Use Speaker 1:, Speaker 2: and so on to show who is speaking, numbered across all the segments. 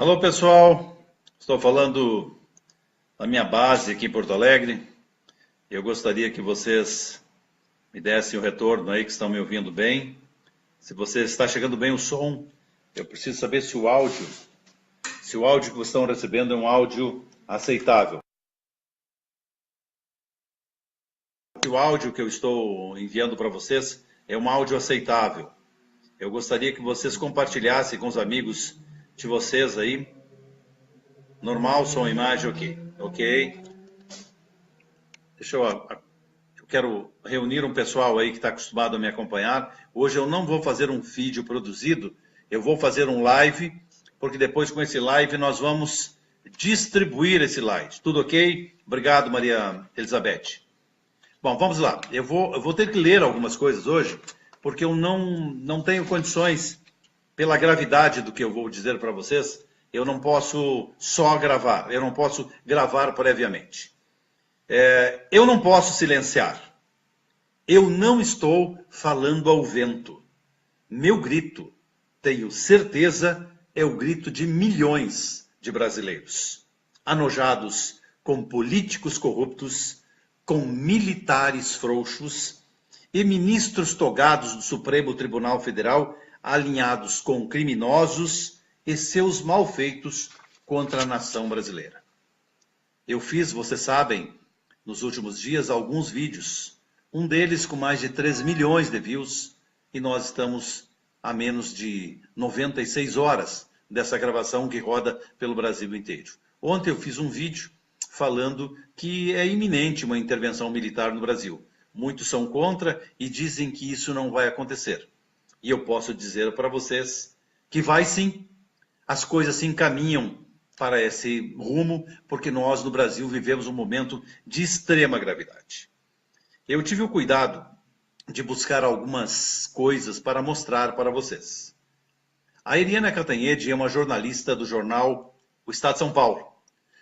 Speaker 1: Alô pessoal, estou falando da minha base aqui em Porto Alegre. Eu gostaria que vocês me dessem o retorno aí, que estão me ouvindo bem. Se você está chegando bem o som, eu preciso saber se o áudio que vocês estão recebendo é um áudio aceitável. Se o áudio que eu estou enviando para vocês é um áudio aceitável. Eu gostaria que vocês compartilhassem com os amigos de vocês aí. Normal, som, imagem, ok. Eu quero reunir um pessoal aí que está acostumado a me acompanhar. Hoje eu não vou fazer um vídeo produzido, eu vou fazer um live, porque depois com esse live nós vamos distribuir esse live. Tudo ok? Obrigado, Maria Elizabeth. Bom, vamos lá. Eu vou ter que ler algumas coisas hoje, porque eu não tenho condições, pela gravidade do que eu vou dizer para vocês, eu não posso só gravar, eu não posso gravar previamente. Eu não posso silenciar. Eu não estou falando ao vento. Meu grito, tenho certeza, é o grito de milhões de brasileiros, anojados com políticos corruptos, com militares frouxos e ministros togados do Supremo Tribunal Federal alinhados com criminosos e seus malfeitos contra a nação brasileira. Eu fiz, vocês sabem, nos últimos dias, alguns vídeos, um deles com mais de 3 milhões de views, e nós estamos a menos de 96 horas dessa gravação que roda pelo Brasil inteiro. Ontem eu fiz um vídeo falando que é iminente uma intervenção militar no Brasil. Muitos são contra e dizem que isso não vai acontecer. E eu posso dizer para vocês que vai sim. As coisas se encaminham para esse rumo, porque nós no Brasil vivemos um momento de extrema gravidade. Eu tive o cuidado de buscar algumas coisas para mostrar para vocês. A Eliana Cantanhede é uma jornalista do jornal O Estado de São Paulo.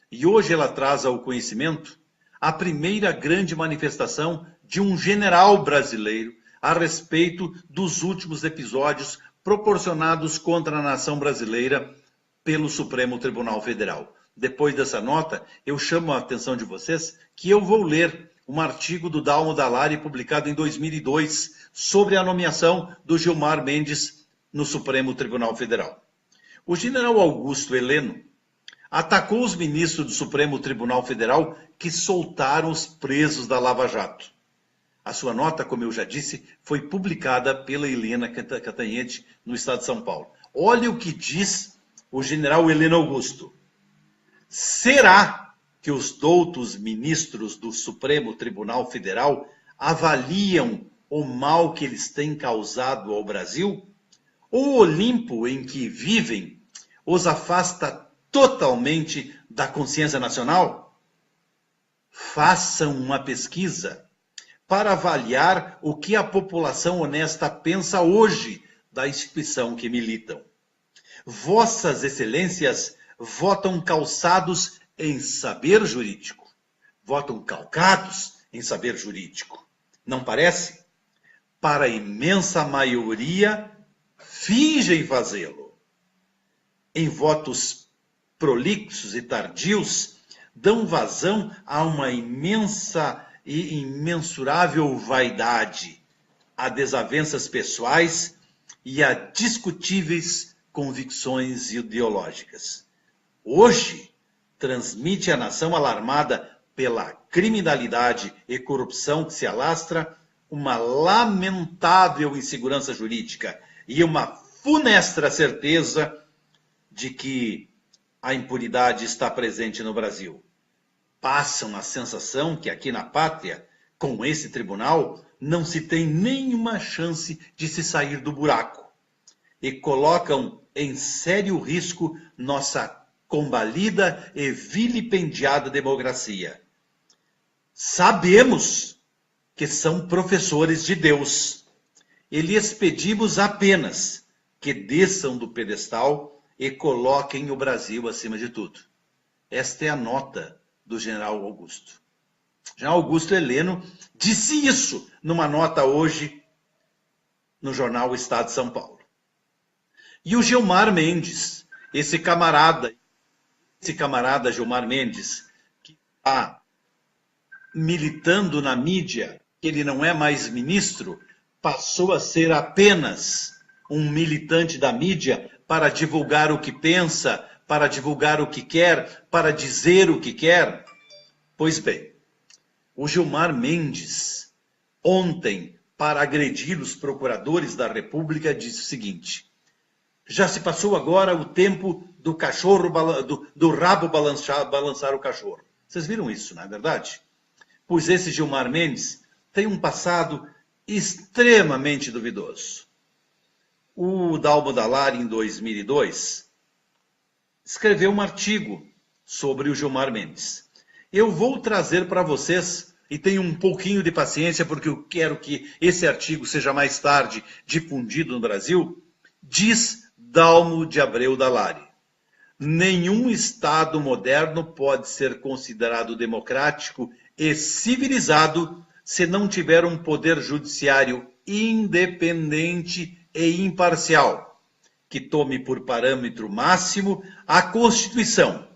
Speaker 1: E hoje ela traz ao conhecimento a primeira grande manifestação de um general brasileiro a respeito dos últimos episódios proporcionados contra a nação brasileira pelo Supremo Tribunal Federal. Depois dessa nota, eu chamo a atenção de vocês que eu vou ler um artigo do Dalmo Dallari publicado em 2002 sobre a nomeação do Gilmar Mendes no Supremo Tribunal Federal. O general Augusto Heleno atacou os ministros do Supremo Tribunal Federal que soltaram os presos da Lava Jato. A sua nota, como eu já disse, foi publicada pela Eliana Cantanhede no Estado de São Paulo. Olha o que diz o general Heleno Augusto. Será que os doutos ministros do Supremo Tribunal Federal avaliam o mal que eles têm causado ao Brasil? O Olimpo em que vivem os afasta totalmente da consciência nacional? Façam uma pesquisa para avaliar o que a população honesta pensa hoje da instituição que militam. Vossas excelências votam calçados em saber jurídico. Votam calcados em saber jurídico. Não parece? Para a imensa maioria, fingem fazê-lo. Em votos prolixos e tardios, dão vazão a uma imensa e imensurável vaidade, a desavenças pessoais e a discutíveis convicções ideológicas. Hoje, transmite à nação alarmada pela criminalidade e corrupção que se alastra uma lamentável insegurança jurídica e uma funesta certeza de que a impunidade está presente no Brasil. Passam a sensação que aqui na pátria, com esse tribunal, não se tem nenhuma chance de se sair do buraco. E colocam em sério risco nossa combalida e vilipendiada democracia. Sabemos que são professores de Deus. E lhes pedimos apenas que desçam do pedestal e coloquem o Brasil acima de tudo. Esta é a nota do general Augusto. O general Augusto Heleno disse isso numa nota hoje no jornal O Estado de São Paulo. E o Gilmar Mendes esse camarada Gilmar Mendes, que está militando na mídia, que ele não é mais ministro, passou a ser apenas um militante da mídia para divulgar o que pensa, para divulgar o que quer, para dizer o que quer? Pois bem, o Gilmar Mendes, ontem, para agredir os procuradores da República, disse o seguinte: já se passou agora o tempo do cachorro, do rabo balançar o cachorro. Vocês viram isso, não é verdade? Pois esse Gilmar Mendes tem um passado extremamente duvidoso. O Dalmo Dallari, em 2002, escreveu um artigo sobre o Gilmar Mendes. Eu vou trazer para vocês, e tenham um pouquinho de paciência, porque eu quero que esse artigo seja mais tarde difundido no Brasil. Diz Dalmo de Abreu Dallari: nenhum Estado moderno pode ser considerado democrático e civilizado se não tiver um poder judiciário independente e imparcial, que tome por parâmetro máximo a Constituição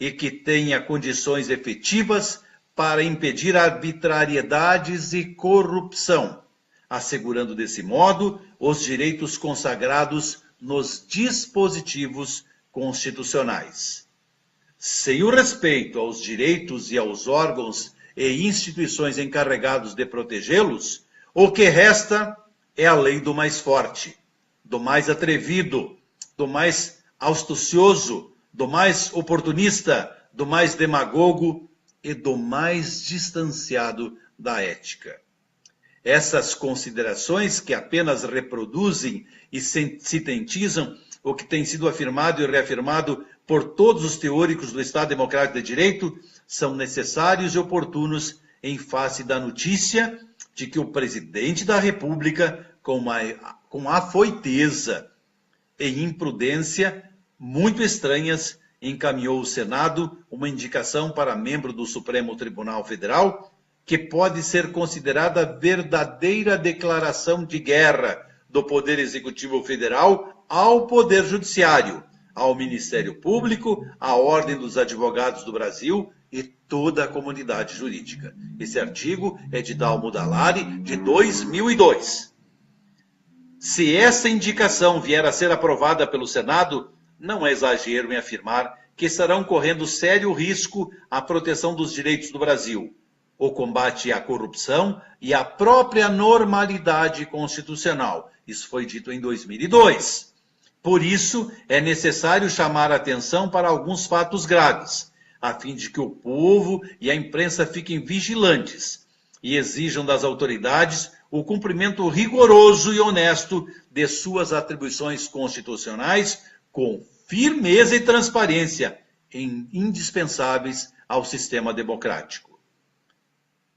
Speaker 1: e que tenha condições efetivas para impedir arbitrariedades e corrupção, assegurando desse modo os direitos consagrados nos dispositivos constitucionais. Sem o respeito aos direitos e aos órgãos e instituições encarregados de protegê-los, o que resta é a lei do mais forte, do mais atrevido, do mais astucioso, do mais oportunista, do mais demagogo e do mais distanciado da ética. Essas considerações, que apenas reproduzem e sintetizam o que tem sido afirmado e reafirmado por todos os teóricos do Estado Democrático de Direito, são necessários e oportunos em face da notícia de que o presidente da República, com afoiteza e imprudência muito estranhas, encaminhou ao Senado uma indicação para membro do Supremo Tribunal Federal, que pode ser considerada verdadeira declaração de guerra do Poder Executivo Federal ao Poder Judiciário, ao Ministério Público, à Ordem dos Advogados do Brasil e toda a comunidade jurídica. Esse artigo é de Dalmo Dallari, de 2002. Se essa indicação vier a ser aprovada pelo Senado, não é exagero em afirmar que estarão correndo sério risco à proteção dos direitos do Brasil, o combate à corrupção e à própria normalidade constitucional. Isso foi dito em 2002. Por isso, é necessário chamar a atenção para alguns fatos graves, a fim de que o povo e a imprensa fiquem vigilantes e exijam das autoridades o cumprimento rigoroso e honesto de suas atribuições constitucionais com firmeza e transparência, indispensáveis ao sistema democrático.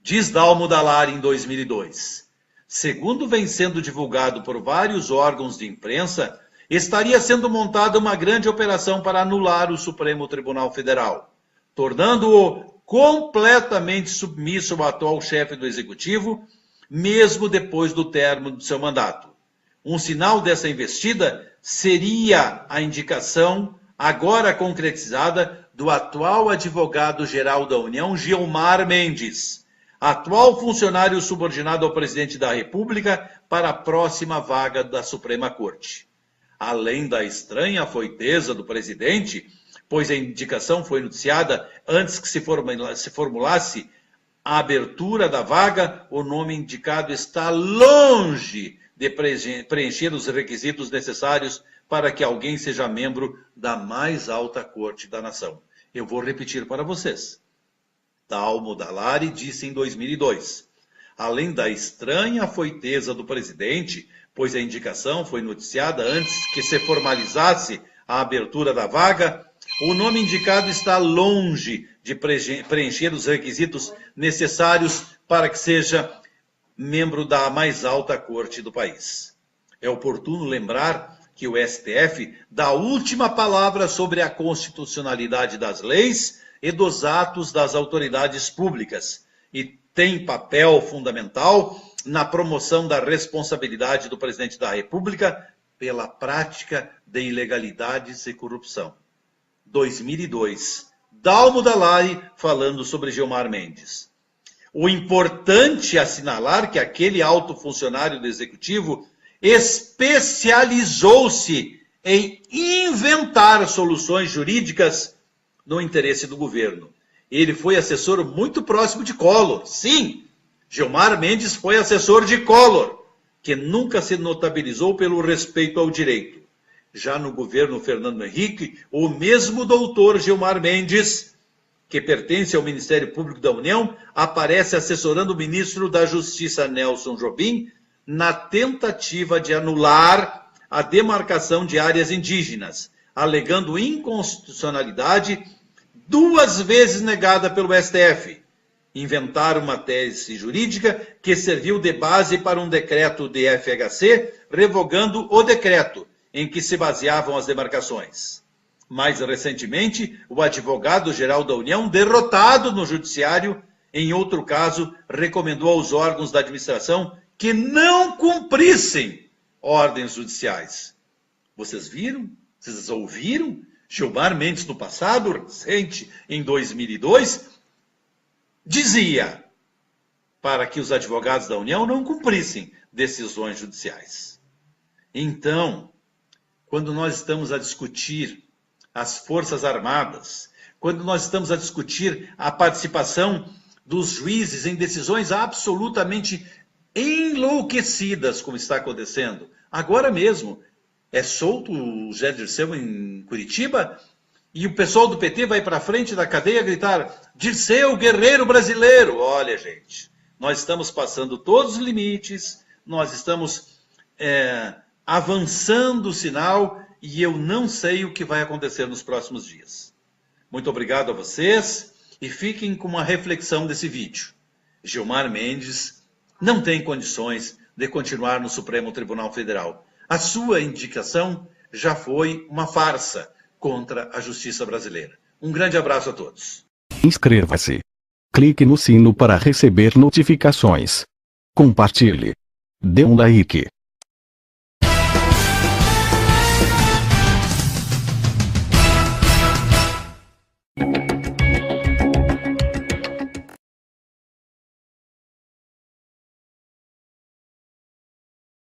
Speaker 1: Diz Dalmo Dallari em 2002, segundo vem sendo divulgado por vários órgãos de imprensa, estaria sendo montada uma grande operação para anular o Supremo Tribunal Federal, tornando-o completamente submisso ao atual chefe do Executivo, mesmo depois do término do seu mandato. Um sinal dessa investida seria a indicação, agora concretizada, do atual advogado-geral da União, Gilmar Mendes, atual funcionário subordinado ao presidente da República, para a próxima vaga da Suprema Corte. Além da estranha afoiteza do presidente, pois a indicação foi noticiada antes que se formulasse a abertura da vaga, o nome indicado está longe de preencher os requisitos necessários para que alguém seja membro da mais alta corte da nação. Eu vou repetir para vocês. Dalmo Dallari disse em 2002, além da estranha afoiteza do presidente, pois a indicação foi noticiada antes que se formalizasse a abertura da vaga, o nome indicado está longe de preencher os requisitos necessários para que seja membro da mais alta corte do país. É oportuno lembrar que o STF dá a última palavra sobre a constitucionalidade das leis e dos atos das autoridades públicas e tem papel fundamental na promoção da responsabilidade do presidente da República pela prática de ilegalidades e corrupção. 2002, Dalmo Dalai falando sobre Gilmar Mendes. O importante é assinalar que aquele alto funcionário do Executivo especializou-se em inventar soluções jurídicas no interesse do governo. Ele foi assessor muito próximo de Collor. Sim, Gilmar Mendes foi assessor de Collor, que nunca se notabilizou pelo respeito ao direito. Já no governo Fernando Henrique, o mesmo doutor Gilmar Mendes, que pertence ao Ministério Público da União, aparece assessorando o ministro da Justiça, Nelson Jobim, na tentativa de anular a demarcação de áreas indígenas, alegando inconstitucionalidade 2 vezes negada pelo STF. Inventaram uma tese jurídica que serviu de base para um decreto de FHC, revogando o decreto em que se baseavam as demarcações. Mais recentemente, o advogado-geral da União, derrotado no judiciário, em outro caso, recomendou aos órgãos da administração que não cumprissem ordens judiciais. Vocês viram? Vocês ouviram? Gilmar Mendes, no passado, recente, em 2002, dizia para que os advogados da União não cumprissem decisões judiciais. Então, quando nós estamos a discutir as Forças Armadas, quando nós estamos a discutir a participação dos juízes em decisões absolutamente enlouquecidas, como está acontecendo, agora mesmo, é solto o Zé Dirceu em Curitiba, e o pessoal do PT vai para frente da cadeia gritar: Dirceu, guerreiro brasileiro! Olha, gente, nós estamos passando todos os limites, nós estamos avançando o sinal, e eu não sei o que vai acontecer nos próximos dias. Muito obrigado a vocês, e fiquem com uma reflexão desse vídeo. Gilmar Mendes não tem condições de continuar no Supremo Tribunal Federal. A sua indicação já foi uma farsa contra a justiça brasileira. Um grande abraço a todos.
Speaker 2: Inscreva-se. Clique no sino para receber notificações. Compartilhe. Dê um like.